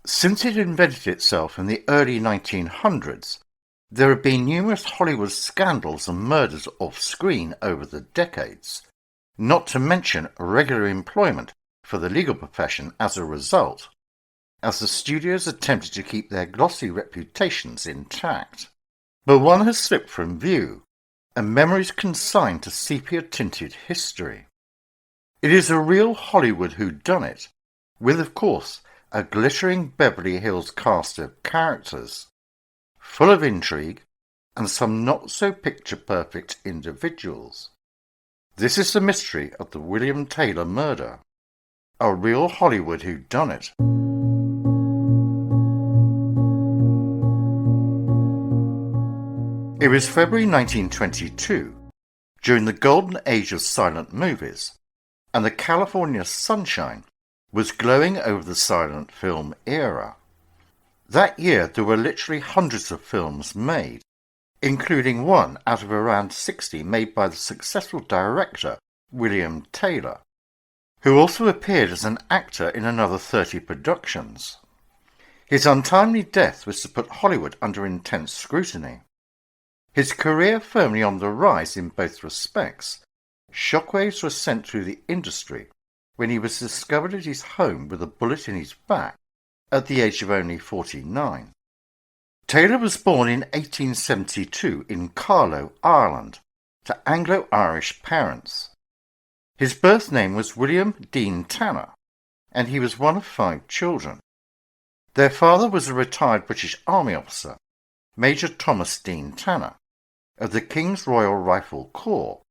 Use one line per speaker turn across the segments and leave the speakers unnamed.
Since it invented itself in the early 1900s, there have been numerous Hollywood scandals and murders off-screen over the decades, not to mention regular employment for the legal profession as a result, as the studios attempted to keep their glossy reputations intact. But one has slipped from view, and memories consigned to sepia-tinted history. It is a real Hollywood whodunit, with, of course, a glittering Beverly Hills cast of characters, full of intrigue and some not-so-picture-perfect individuals. This is the mystery of the William Taylor murder, a real Hollywood whodunit. It was February 1922, during the golden age of silent movies, and the California sunshine was glowing over the silent film era. That year there were literally hundreds of films made, including one out of around 60 made by the successful director William Taylor, who also appeared as an actor in another 30 productions. His untimely death was to put Hollywood under intense scrutiny. His career firmly on the rise in both respects, shockwaves were sent through the industry when he was discovered at his home with a bullet in his back at the age of only 49. Taylor was born in 1872 in Carlow, Ireland, to Anglo-Irish parents. His birth name was William Dean Tanner, and he was one of 5 children. Their father was a retired British Army officer, Major Thomas Dean Tanner, of the King's Royal Rifle Corps,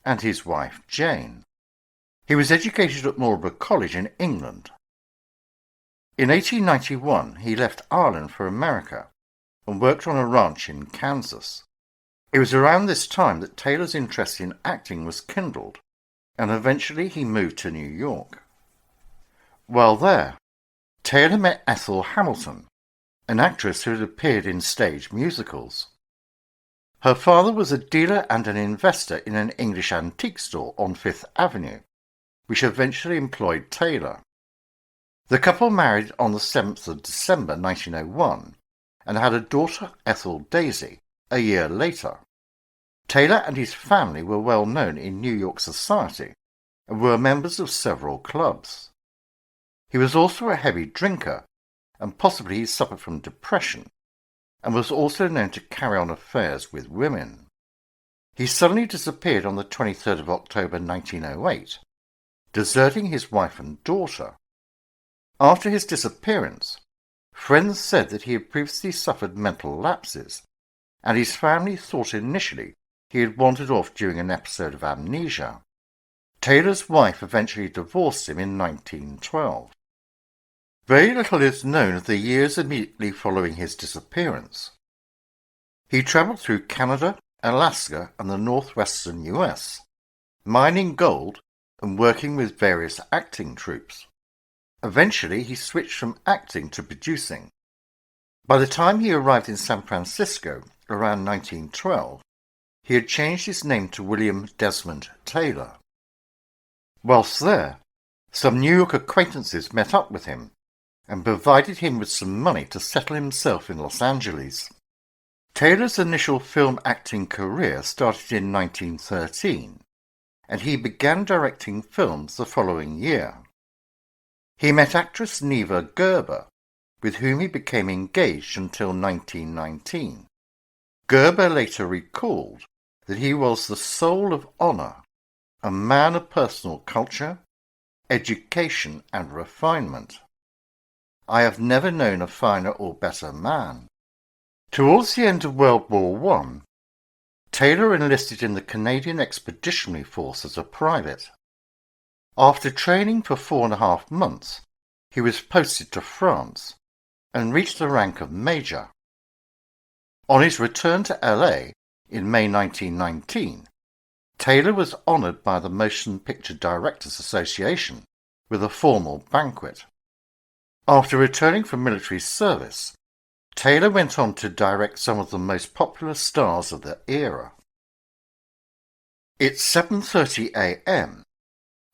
and his wife Jane. He was educated at Marlborough College in England. In 1891 he left Ireland for America and worked on a ranch in Kansas. It was around this time that Taylor's interest in acting was kindled, and eventually he moved to New York. While there, Taylor met Ethel Hamilton, an actress who had appeared in stage musicals. Her father was a dealer and an investor in an English antique store on Fifth Avenue, which eventually employed Taylor. The couple married on the 7th of December 1901 and had a daughter, Ethel Daisy, a year later. Taylor and his family were well known in New York society and were members of several clubs. He was also a heavy drinker, and possibly he suffered from depression, and was also known to carry on affairs with women. He suddenly disappeared on the 23rd of October 1908, deserting his wife and daughter. After his disappearance, friends said that he had previously suffered mental lapses, and his family thought initially he had wandered off during an episode of amnesia. Taylor's wife eventually divorced him in 1912. Very little is known of the years immediately following his disappearance. He travelled through Canada, Alaska, and the northwestern US, mining gold and working with various acting troupes. Eventually he switched from acting to producing. By the time he arrived in San Francisco around 1912, he had changed his name to William Desmond Taylor. Whilst there, some New York acquaintances met up with him and provided him with some money to settle himself in Los Angeles. Taylor's initial film acting career started in 1913, and he began directing films the following year. He met actress Neva Gerber, with whom he became engaged until 1919. Gerber later recalled that he was the soul of honour, a man of personal culture, education and refinement. I have never known a finer or better man. Towards the end of World War I, Taylor enlisted in the Canadian Expeditionary Force as a private. After training for 4.5 months, he was posted to France and reached the rank of major. On his return to LA in May 1919, Taylor was honoured by the Motion Picture Directors Association with a formal banquet. After returning from military service, Taylor went on to direct some of the most popular stars of the era. It's 7:30 a.m.,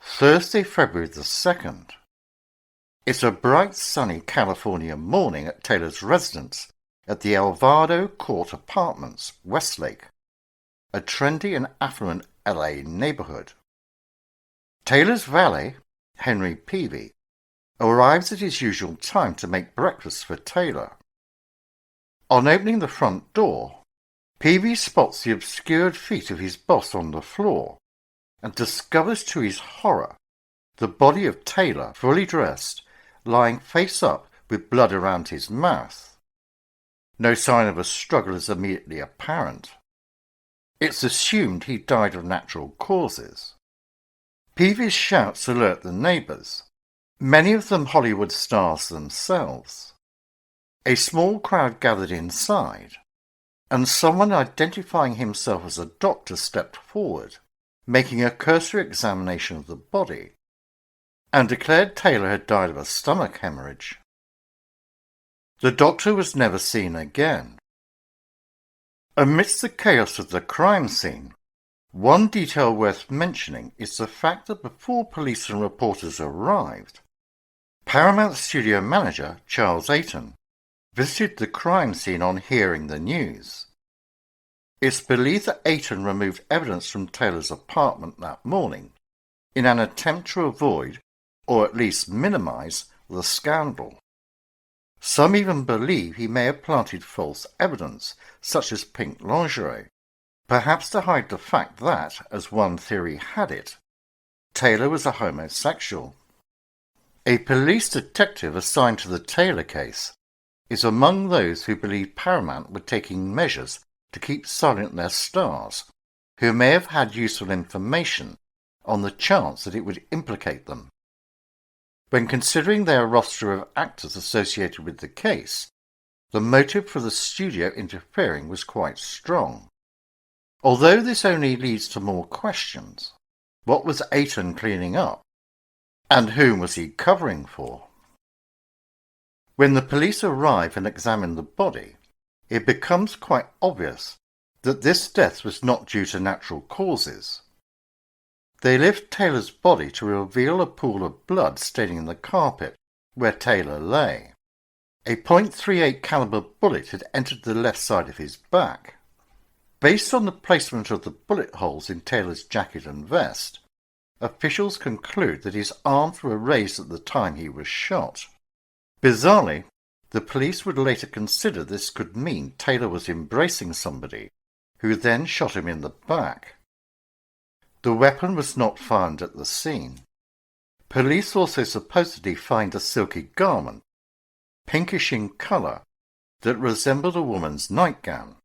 Thursday, February the 2nd. It's a bright, sunny California morning at Taylor's residence at the Alvarado Court Apartments, Westlake, a trendy and affluent LA neighborhood. Taylor's valet, Henry Peavy, arrives at his usual time to make breakfast for Taylor. On opening the front door, Peavy spots the obscured feet of his boss on the floor and discovers to his horror the body of Taylor, fully dressed, lying face up with blood around his mouth. No sign of a struggle is immediately apparent. It's assumed he died of natural causes. Peavy's shouts alert the neighbours, many of them Hollywood stars themselves. A small crowd gathered inside, and someone identifying himself as a doctor stepped forward, making a cursory examination of the body, and declared Taylor had died of a stomach hemorrhage. The doctor was never seen again. Amidst the chaos of the crime scene, one detail worth mentioning is the fact that before police and reporters arrived, Paramount studio manager Charles Ayton visited the crime scene on hearing the news. It's believed that Ayton removed evidence from Taylor's apartment that morning in an attempt to avoid, or at least minimize, the scandal. Some even believe he may have planted false evidence, such as pink lingerie, perhaps to hide the fact that, as one theory had it, Taylor was a homosexual. A police detective assigned to the Taylor case is among those who believe Paramount were taking measures to keep silent their stars, who may have had useful information on the chance that it would implicate them. When considering their roster of actors associated with the case, the motive for the studio interfering was quite strong. Although this only leads to more questions. What was Ayton cleaning up? And whom was he covering for? When the police arrive and examine the body, it becomes quite obvious that this death was not due to natural causes. They lift Taylor's body to reveal a pool of blood staining the carpet where Taylor lay. A .38 caliber bullet had entered the left side of his back. Based on the placement of the bullet holes in Taylor's jacket and vest, officials conclude that his arms were raised at the time he was shot. Bizarrely, the police would later consider this could mean Taylor was embracing somebody, who then shot him in the back. The weapon was not found at the scene. Police also supposedly find a silky garment, pinkish in colour, that resembled a woman's nightgown.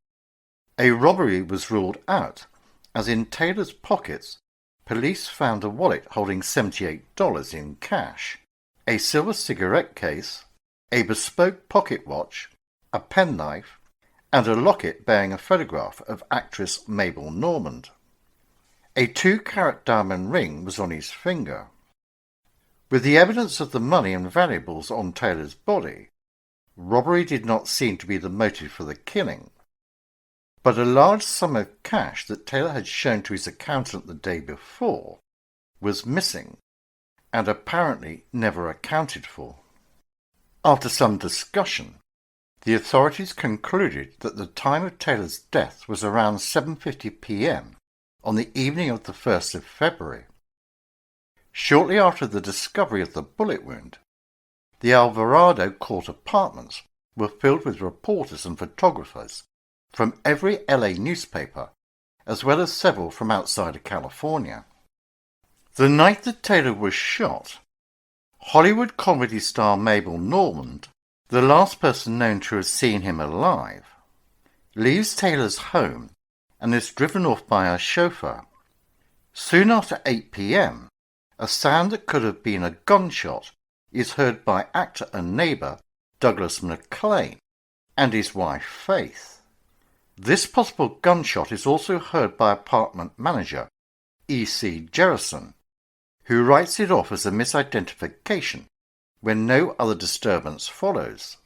A robbery was ruled out, as in Taylor's pockets, police found a wallet holding $78 in cash, a silver cigarette case, a bespoke pocket watch, a penknife, and a locket bearing a photograph of actress Mabel Normand. A 2-carat diamond ring was on his finger. With the evidence of the money and valuables on Taylor's body, robbery did not seem to be the motive for the killing. But a large sum of cash that Taylor had shown to his accountant the day before was missing, and apparently never accounted for. After some discussion, the authorities concluded that the time of Taylor's death was around 7:50 p.m. on the evening of the 1st of February. Shortly after the discovery of the bullet wound, the Alvarado Court Apartments were filled with reporters and photographers from every LA newspaper, as well as several from outside of California. The night that Taylor was shot, Hollywood comedy star Mabel Normand, the last person known to have seen him alive, leaves Taylor's home and is driven off by a chauffeur. Soon after 8 p.m., a sound that could have been a gunshot is heard by actor and neighbour Douglas McLean and his wife Faith. This possible gunshot is also heard by apartment manager E.C. Jerrison, who writes it off as a misidentification when no other disturbance follows.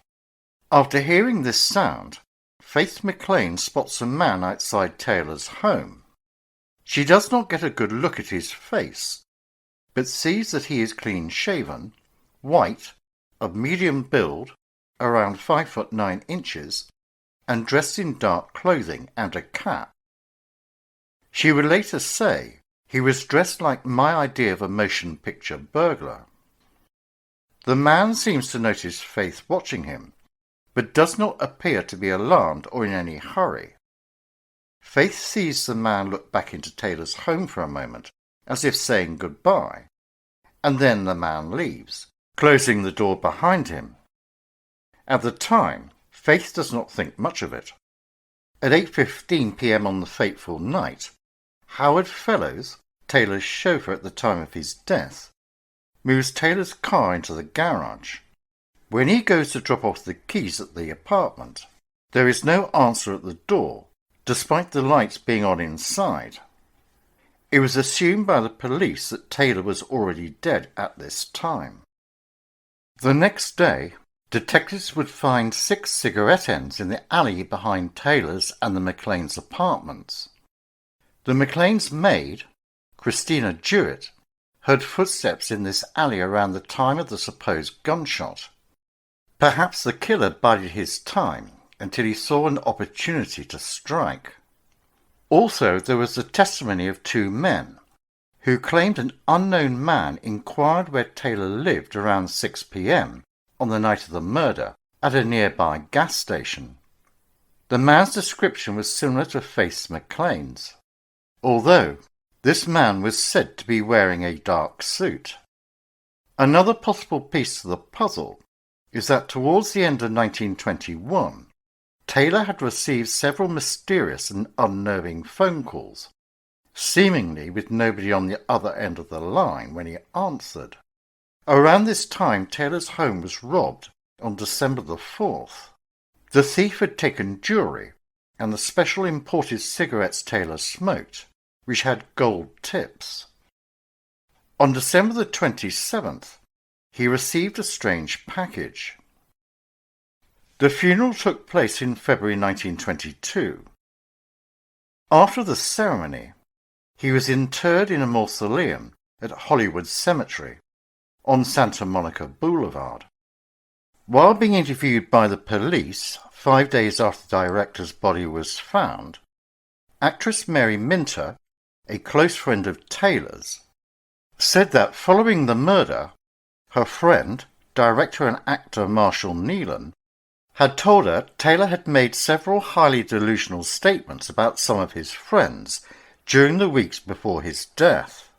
After hearing this sound, Faith McLean spots a man outside Taylor's home. She does not get a good look at his face, but sees that he is clean-shaven, white, of medium build, around 5'9" and dressed in dark clothing and a cap. She would later say he was dressed like my idea of a motion picture burglar. The man seems to notice Faith watching him, but does not appear to be alarmed or in any hurry. Faith sees the man look back into Taylor's home for a moment, as if saying goodbye, and then the man leaves, closing the door behind him. At the time, Faith does not think much of it. At 8:15 p.m. on the fateful night, Howard Fellows, Taylor's chauffeur at the time of his death, moves Taylor's car into the garage. When he goes to drop off the keys at the apartment, there is no answer at the door, despite the lights being on inside. It was assumed by the police that Taylor was already dead at this time. The next day, detectives would find 6 cigarette ends in the alley behind Taylor's and the McLean's apartments. The McLean's maid, Christina Jewett, heard footsteps in this alley around the time of the supposed gunshot. Perhaps the killer bided his time until he saw an opportunity to strike. Also, there was the testimony of 2 men who claimed an unknown man inquired where Taylor lived around 6 p.m. on the night of the murder at a nearby gas station. The man's description was similar to Faith McLean's, although this man was said to be wearing a dark suit. Another possible piece to the puzzle is that towards the end of 1921, Taylor had received several mysterious and unnerving phone calls, seemingly with nobody on the other end of the line when he answered. Around this time, Taylor's home was robbed on December the 4th. The thief had taken jewellery and the special imported cigarettes Taylor smoked, which had gold tips. On December the 27th, he received a strange package. The funeral took place in February 1922. After the ceremony, he was interred in a mausoleum at Hollywood Cemetery on Santa Monica Boulevard. While being interviewed by the police 5 days after the director's body was found, actress Mary Minter, a close friend of Taylor's, said that following the murder, her friend, director and actor Marshall Nealon, had told her Taylor had made several highly delusional statements about some of his friends during the weeks before his death.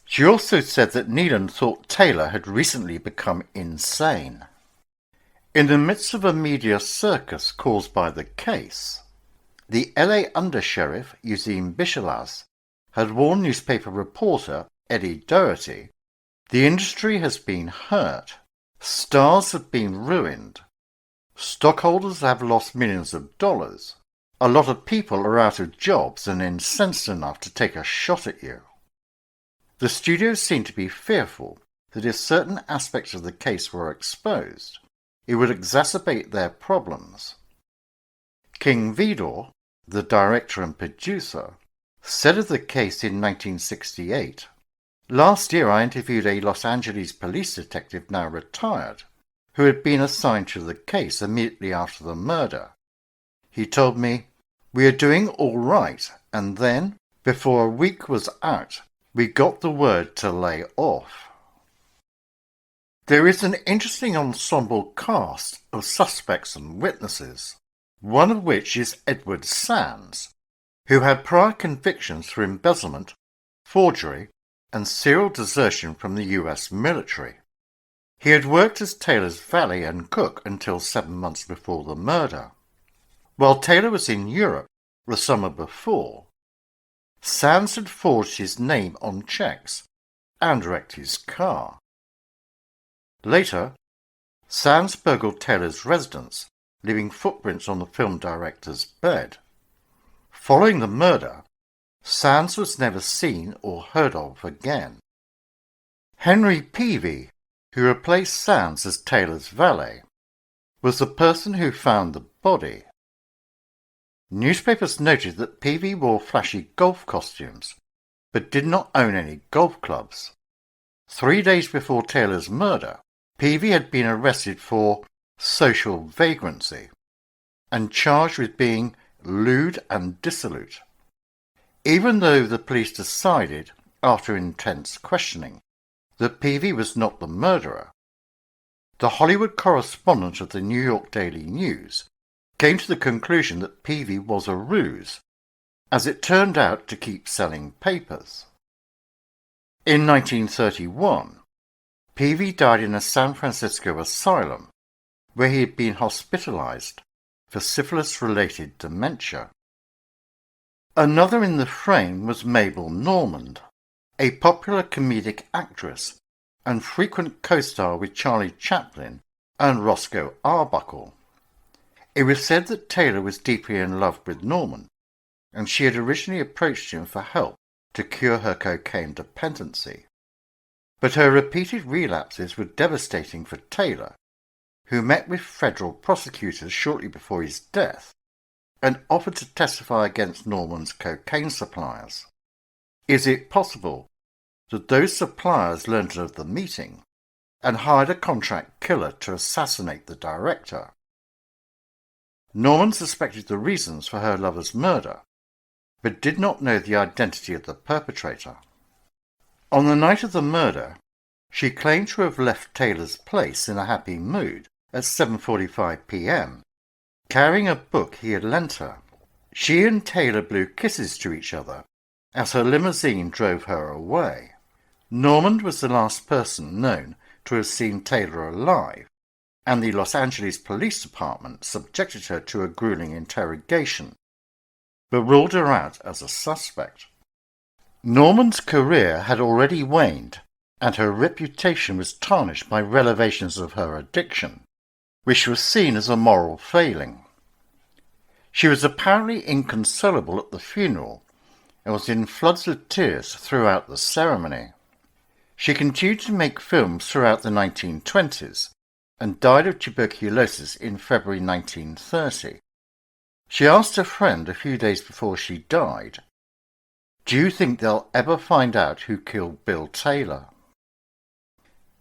She also said that Nealon thought Taylor had recently become insane. In the midst of a media circus caused by the case, the LA undersheriff Eugene Bishalas had warned newspaper reporter Eddie Doherty, "The industry has been hurt. Stars have been ruined. Stockholders have lost millions of dollars. A lot of people are out of jobs and incensed enough to take a shot at you." The studios seemed to be fearful that if certain aspects of the case were exposed, it would exacerbate their problems. King Vidor, the director and producer, said of the case in 1968, "Last year I interviewed a Los Angeles police detective now retired, who had been assigned to the case immediately after the murder. He told me, 'We are doing all right,' and then, before a week was out, we got the word to lay off." There is an interesting ensemble cast of suspects and witnesses, one of which is Edward Sands, who had prior convictions for embezzlement, forgery, and serial desertion from the US military. He had worked as Taylor's valet and cook until 7 months before the murder. While Taylor was in Europe the summer before, Sands had forged his name on checks and wrecked his car. Later, Sands burgled Taylor's residence, leaving footprints on the film director's bed. Following the murder, Sands was never seen or heard of again. Henry Peavy, who replaced Sands as Taylor's valet, was the person who found the body. Newspapers noted that Peavy wore flashy golf costumes, but did not own any golf clubs. 3 days before Taylor's murder, Peavy had been arrested for social vagrancy and charged with being lewd and dissolute, even though the police decided, after intense questioning, that Peavy was not the murderer. The Hollywood correspondent of the New York Daily News came to the conclusion that Peavy was a ruse, as it turned out to keep selling papers. In 1931, Peavy died in a San Francisco asylum, where he had been hospitalized for syphilis-related dementia. Another in the frame was Mabel Normand, a popular comedic actress and frequent co-star with Charlie Chaplin and Roscoe Arbuckle. It was said that Taylor was deeply in love with Normand, and she had originally approached him for help to cure her cocaine dependency. But her repeated relapses were devastating for Taylor, who met with federal prosecutors shortly before his death and offered to testify against Normand's cocaine suppliers. Is it possible that those suppliers learned of the meeting and hired a contract killer to assassinate the director? Normand suspected the reasons for her lover's murder, but did not know the identity of the perpetrator. On the night of the murder, she claimed to have left Taylor's place in a happy mood at 7:45 p.m., carrying a book he had lent her. She and Taylor blew kisses to each other as her limousine drove her away. Normand was the last person known to have seen Taylor alive, and the Los Angeles Police Department subjected her to a grueling interrogation, but ruled her out as a suspect. Normand's career had already waned, and her reputation was tarnished by revelations of her addiction, which was seen as a moral failing. She was apparently inconsolable at the funeral and was in floods of tears throughout the ceremony. She continued to make films throughout the 1920s and died of tuberculosis in February 1930. She asked a friend a few days before she died, "Do you think they'll ever find out who killed Bill Taylor?"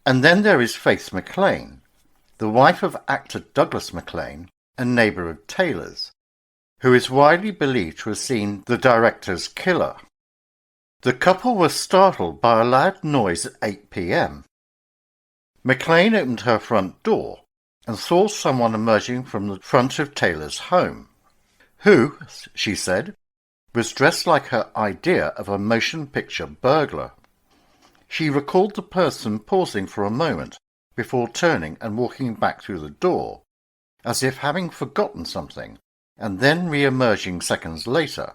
And then there is Faith MacLaine, the wife of actor Douglas MacLaine and neighbour of Taylor's, who is widely believed to have seen the director's killer. The couple were startled by a loud noise at 8 p.m. MacLaine opened her front door and saw someone emerging from the front of Taylor's home, who, she said, was dressed like her idea of a motion picture burglar. She recalled the person pausing for a moment before turning and walking back through the door, as if having forgotten something, and then re-emerging seconds later,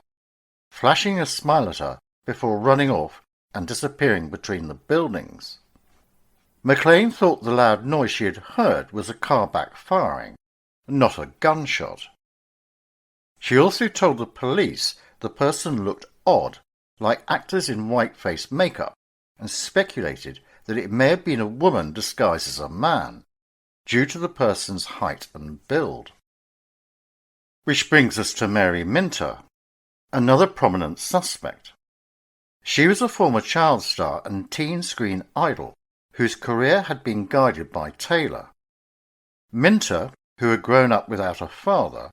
flashing a smile at her before running off and disappearing between the buildings. MacLaine thought the loud noise she had heard was a car backfiring, not a gunshot. She also told the police the person looked odd, like actors in white-face makeup, and speculated that it may have been a woman disguised as a man, due to the person's height and build. Which brings us to Mary Minter, another prominent suspect. She was a former child star and teen screen idol whose career had been guided by Taylor. Minter, who had grown up without a father,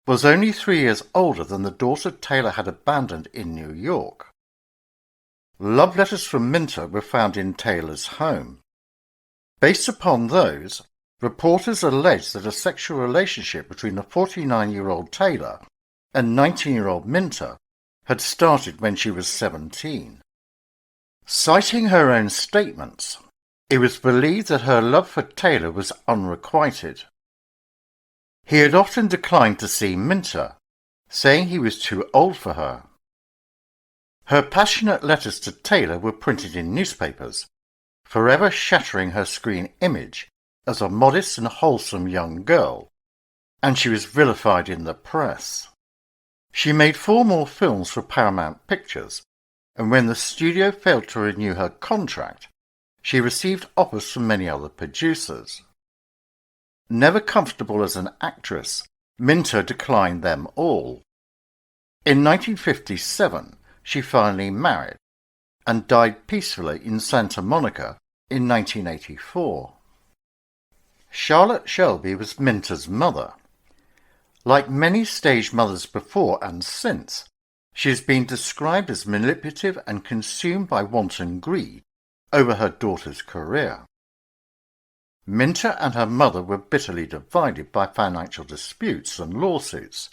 was only 3 years older than the daughter Taylor had abandoned in New York. Love letters from Minter were found in Taylor's home. Based upon those, reporters alleged that a sexual relationship between the 49-year-old Taylor and 19-year-old Minter had started when she was 17. Citing her own statements, it was believed that her love for Taylor was unrequited. He had often declined to see Minter, saying he was too old for her. Her passionate letters to Taylor were printed in newspapers, forever shattering her screen image as a modest and wholesome young girl, and she was vilified in the press. She made 4 more films for Paramount Pictures, and when the studio failed to renew her contract, she received offers from many other producers. Never comfortable as an actress, Minter declined them all. In 1957, she finally married and died peacefully in Santa Monica in 1984. Charlotte Shelby was Minter's mother. Like many stage mothers before and since, she has been described as manipulative and consumed by wanton greed over her daughter's career. Minter and her mother were bitterly divided by financial disputes and lawsuits,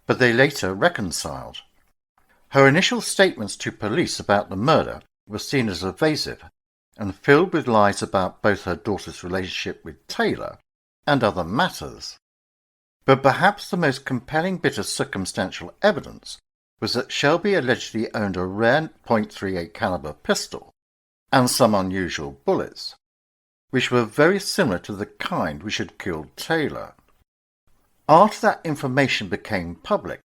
but they later reconciled. Her initial statements to police about the murder were seen as evasive and filled with lies about both her daughter's relationship with Taylor and other matters. But perhaps the most compelling bit of circumstantial evidence was that Shelby allegedly owned a rare .38 caliber pistol and some unusual bullets, which were very similar to the kind which had killed Taylor. After that information became public,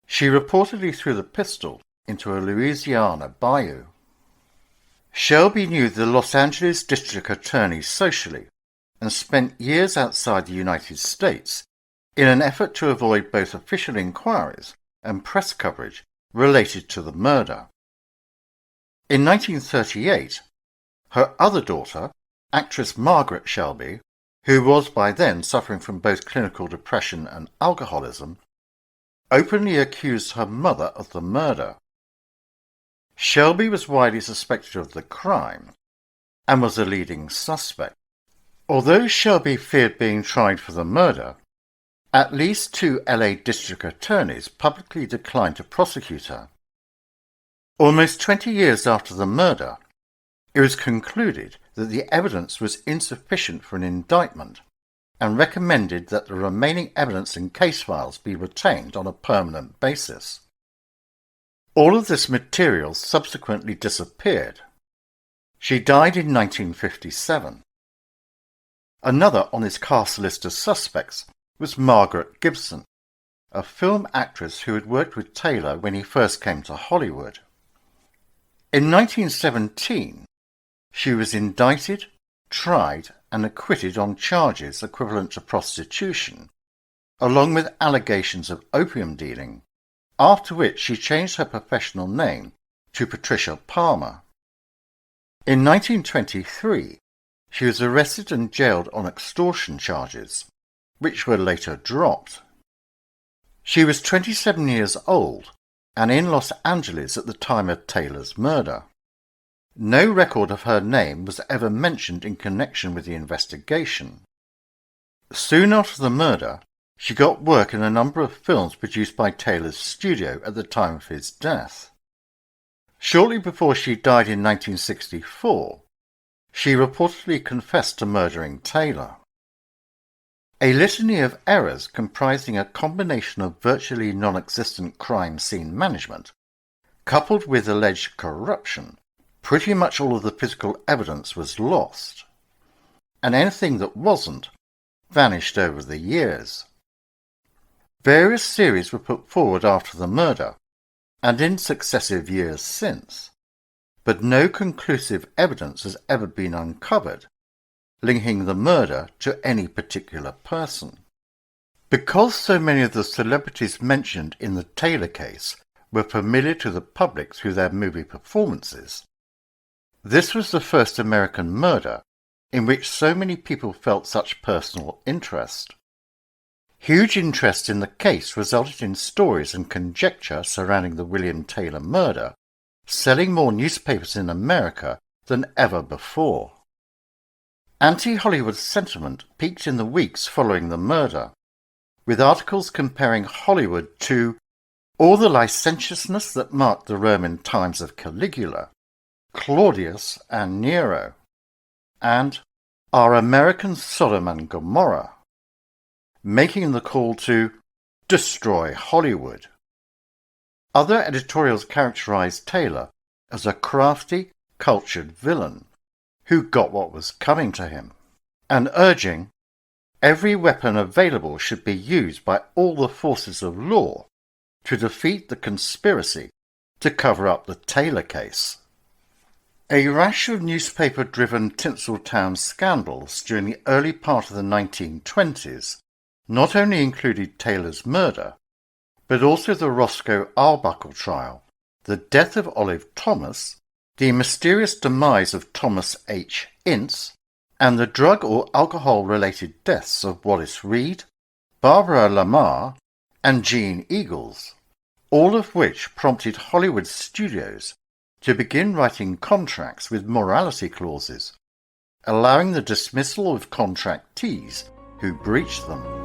she reportedly threw the pistol into a Louisiana bayou. Shelby knew the Los Angeles District Attorney socially and spent years outside the United States in an effort to avoid both official inquiries and press coverage related to the murder. In 1938, her other daughter, actress Margaret Shelby, who was by then suffering from both clinical depression and alcoholism, openly accused her mother of the murder. Shelby was widely suspected of the crime and was a leading suspect. Although Shelby feared being tried for the murder, at least 2 LA district attorneys publicly declined to prosecute her. Almost 20 years after the murder, it was concluded that the evidence was insufficient for an indictment and recommended that the remaining evidence and case files be retained on a permanent basis. All of this material subsequently disappeared. She died in 1957. Another on his cast list of suspects was Margaret Gibson, a film actress who had worked with Taylor when he first came to Hollywood. In 1917, she was indicted, tried, and acquitted on charges equivalent to prostitution, along with allegations of opium dealing, after which she changed her professional name to Patricia Palmer. In 1923, she was arrested and jailed on extortion charges, which were later dropped. She was 27 years old and in Los Angeles at the time of Taylor's murder. No record of her name was ever mentioned in connection with the investigation. Soon after the murder, she got work in a number of films produced by Taylor's studio at the time of his death. Shortly before she died in 1964, she reportedly confessed to murdering Taylor. A litany of errors comprising a combination of virtually non-existent crime scene management, coupled with alleged corruption, pretty much all of the physical evidence was lost, and anything that wasn't vanished over the years. Various theories were put forward after the murder, and in successive years since, but no conclusive evidence has ever been uncovered linking the murder to any particular person. Because so many of the celebrities mentioned in the Taylor case were familiar to the public through their movie performances, this was the first American murder in which so many people felt such personal interest. Huge interest in the case resulted in stories and conjecture surrounding the William Taylor murder, selling more newspapers in America than ever before. Anti-Hollywood sentiment peaked in the weeks following the murder, with articles comparing Hollywood to all the licentiousness that marked the Roman times of Caligula, Claudius, and Nero, and our American Sodom and Gomorrah, making the call to destroy Hollywood. Other editorials characterized Taylor as a crafty, cultured villain who got what was coming to him, and urging every weapon available should be used by all the forces of law to defeat the conspiracy to cover up the Taylor case. A rash of newspaper-driven Tinsel Town scandals during the early part of the 1920s not only included Taylor's murder, but also the Roscoe Arbuckle trial, the death of Olive Thomas, the mysterious demise of Thomas H. Ince, and the drug or alcohol-related deaths of Wallace Reid, Barbara Lamar, and Gene Eagles, all of which prompted Hollywood studios to begin writing contracts with morality clauses, allowing the dismissal of contractees who breached them.